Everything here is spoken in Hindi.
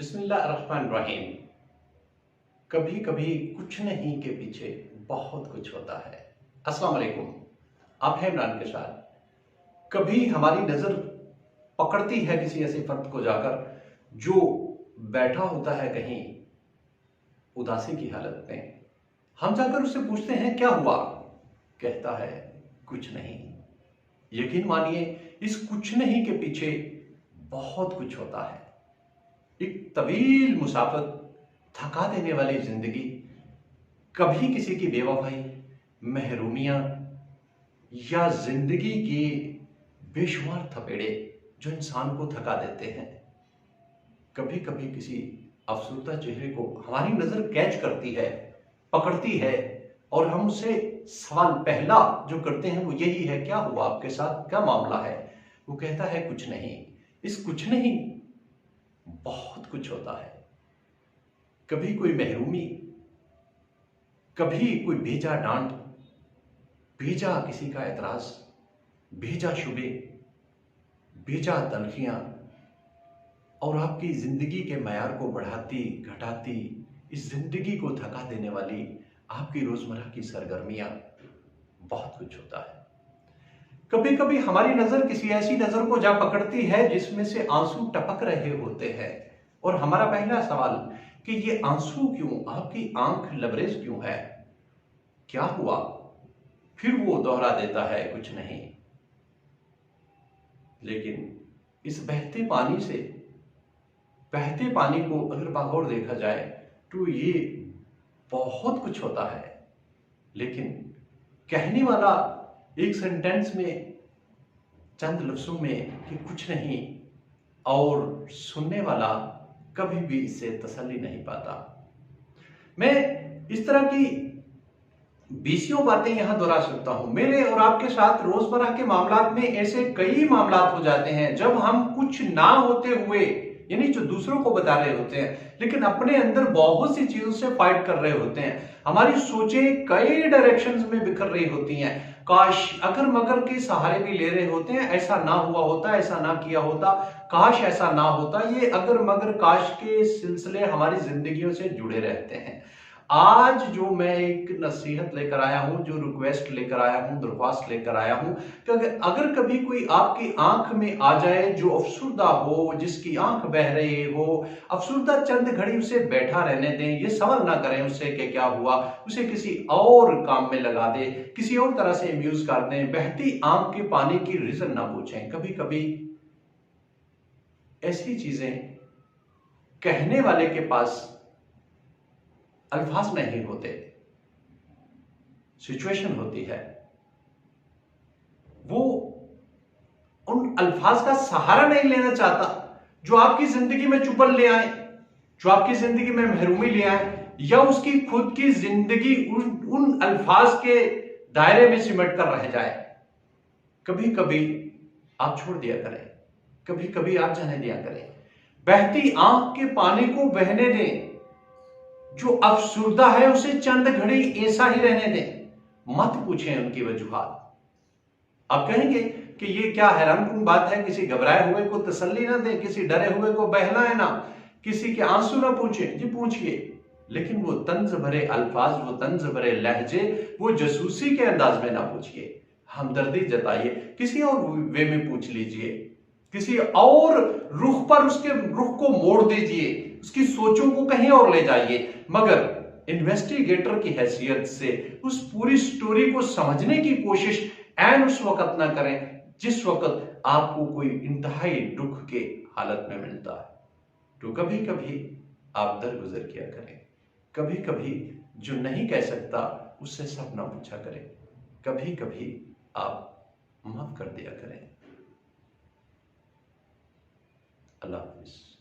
बिस्मिल्लाहिर्रहमानिर्रहीम। कभी कभी कुछ नहीं के पीछे बहुत कुछ होता है। अस्सलाम वालेकुम, आप हैं इमरान के साथ। कभी हमारी नजर पकड़ती है किसी ऐसे फर्द को जाकर जो बैठा होता है कहीं उदासी की हालत में। हम जाकर उससे पूछते हैं क्या हुआ, कहता है कुछ नहीं। यकीन मानिए इस कुछ नहीं के पीछे बहुत कुछ होता है। एक तवील मुसाफत, थका देने वाली जिंदगी, कभी किसी की बेवफाई, महरूमियां या जिंदगी की बेशुमार थपेड़े जो इंसान को थका देते हैं। कभी कभी किसी अफसरदा चेहरे को हमारी नजर कैच करती है, पकड़ती है और हम उससे सवाल पहला जो करते हैं वो यही है, क्या हुआ आपके साथ, क्या मामला है। वो कहता है कुछ नहीं। इस कुछ नहीं बहुत कुछ होता है। कभी कोई महरूमी, कभी कोई भेजा डांट, भेजा किसी का एतराज, भेजा शुबे, भेजा तलखियां और आपकी जिंदगी के मयार को बढ़ाती घटाती, इस जिंदगी को थका देने वाली आपकी रोजमर्रा की सरगर्मियां, बहुत कुछ होता है। कभी कभी हमारी नजर किसी ऐसी नजर को जा पकड़ती है जिसमें से आंसू टपक रहे होते हैं और हमारा पहला सवाल कि ये आंसू क्यों, आपकी आंख लबरेज क्यों है, क्या हुआ। फिर वो दोहरा देता है कुछ नहीं। लेकिन इस बहते पानी से, बहते पानी को अगर बगौर देखा जाए तो ये बहुत कुछ होता है। लेकिन कहने वाला एक सेंटेंस में, चंद लफ्जों में कि कुछ नहीं, और सुनने वाला कभी भी इससे तसल्ली नहीं पाता। मैं इस तरह की बीसियों बातें यहां दोहरा सकता हूं। मेरे और आपके साथ रोजमर्रा के मामलात में ऐसे कई मामलात हो जाते हैं जब हम कुछ ना होते हुए, यानी जो दूसरों को बता रहे होते हैं, लेकिन अपने अंदर बहुत सी चीजों से फाइट कर रहे होते हैं। हमारी सोचें कई डायरेक्शंस में बिखर रही होती हैं। काश, अगर मगर के सहारे भी ले रहे होते हैं, ऐसा ना हुआ होता, ऐसा ना किया होता, काश ऐसा ना होता। ये अगर मगर काश के सिलसिले हमारी जिंदगियों से जुड़े रहते हैं। आज जो मैं एक नसीहत लेकर आया हूं, जो रिक्वेस्ट लेकर आया हूं, दरख्वास्त लेकर आया हूं कि अगर कभी कोई आपकी आंख में आ जाए जो अफसुर्दा हो, जिसकी आंख बह रही हो, अफसुर्दा चंद घड़ी उसे बैठा रहने दें। ये सवाल ना करें उससे कि क्या हुआ, उसे किसी और काम में लगा दे, किसी और तरह से अम्यूज कर दें। बहती आंख के पानी की रीजन ना पूछें। कभी कभी ऐसी चीजें कहने वाले के पास अल्फाज नहीं होते, सिचुएशन होती है। वो उन अल्फाज का सहारा नहीं लेना चाहता जो आपकी जिंदगी में चुभन ले आए, जो आपकी जिंदगी में महरूमी ले आए, या उसकी खुद की जिंदगी उन अल्फाज के दायरे में सिमट कर रह जाए। कभी कभी आप छोड़ दिया करें, कभी कभी आप जाने दिया करें। बहती आंख के पानी को बहने दें। जो अफसुर्दा है उसे चंद घड़ी ऐसा ही रहने दें। मत पूछें उनकी वजूहात। आप कहेंगे कि ये क्या हैरानकुन बात है, किसी घबराए हुए को तसल्ली ना दें, किसी डरे हुए को बहलाए ना, किसी के आंसू ना पूछें। जी पूछिए, लेकिन वो तंज भरे अल्फाज, वो तंज भरे लहजे, वो जसूसी के अंदाज में ना पूछिए। हमदर्दी जताइए, किसी और वे में पूछ लीजिए, किसी और रुख पर उसके रुख को मोड़ दीजिए, उसकी सोचों को कहीं और ले जाइए। मगर इन्वेस्टिगेटर की हैसियत से उस पूरी स्टोरी को समझने की कोशिश एंड उस वक्त ना करें जिस वक्त आपको कोई इंतहाई दुख के हालत में मिलता है। तो कभी कभी आप दरगुजर किया करें। कभी कभी जो नहीं कह सकता उससे सब ना पूछा करें। कभी कभी आप माफ कर दिया करें। अल्लाह हाफिज।